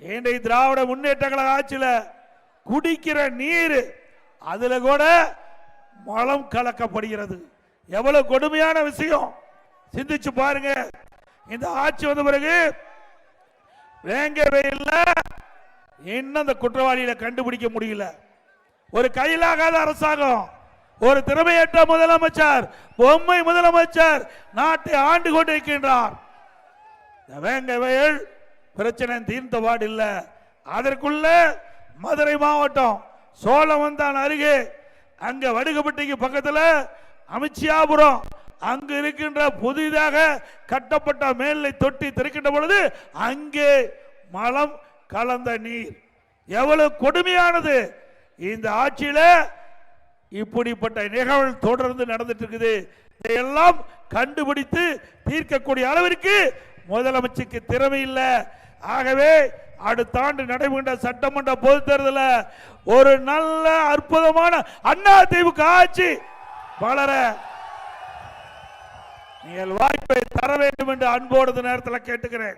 இன்றைய திராவிட முன்னேற்ற கழக ஆட்சியில குடிக்கிற நீர் அதுல கூட மலம் கலக்கப்படுகிறது. எவ்வளவு கொடுமையான விஷயம் சிந்திச்சு பாருங்க. இந்த ஆட்சி வந்த பிறகு வேங்க வெயில்ல இன்னும் அந்த குற்றவாளிகளை கண்டுபிடிக்க முடியல. ஒரு கையிலாகாத அரசாங்கம், ஒரு திறமையற்ற முதலமைச்சர், பொம்மை முதலமைச்சர் நாட்டை ஆண்டு கொண்டிருக்கின்றார். வேங்க வயல் பிரச்சனை தீர்ந்தபாடு இல்ல. அதற்குள்ள மதுரை மாவட்டம் சோழவந்தான் அருகே அங்க வடுகப்பட்டிக்கு பக்கத்தில் அமைச்சியாபுரம் அங்கு இருக்கின்ற புதிதாக கட்டப்பட்ட மேல்நிலை தொட்டி திறக்கின்ற பொழுது அங்கே மலம் கலந்த நீர் எவ்வளவு கொடுமையானது. இந்த ஆட்சியில இப்படிப்பட்ட நிகழ்வு தொடர்ந்து நடந்துட்டு இருக்குது. இதையெல்லாம் கண்டுபிடித்து தீர்க்கக்கூடிய அளவிற்கு முதலமைச்சருக்கு திறமை இல்லை. ஆகவே அடுத்த ஆண்டு நடைபெறுகின்ற சட்டமன்ற பொதுத் தேர்தலில் ஒரு நல்ல அற்புதமான அதிமுக ஆட்சி வளர நீங்கள் வாய்ப்பை தர வேண்டும் என்று அன்போடு நேரத்தில் கேட்டுக்கிறேன்.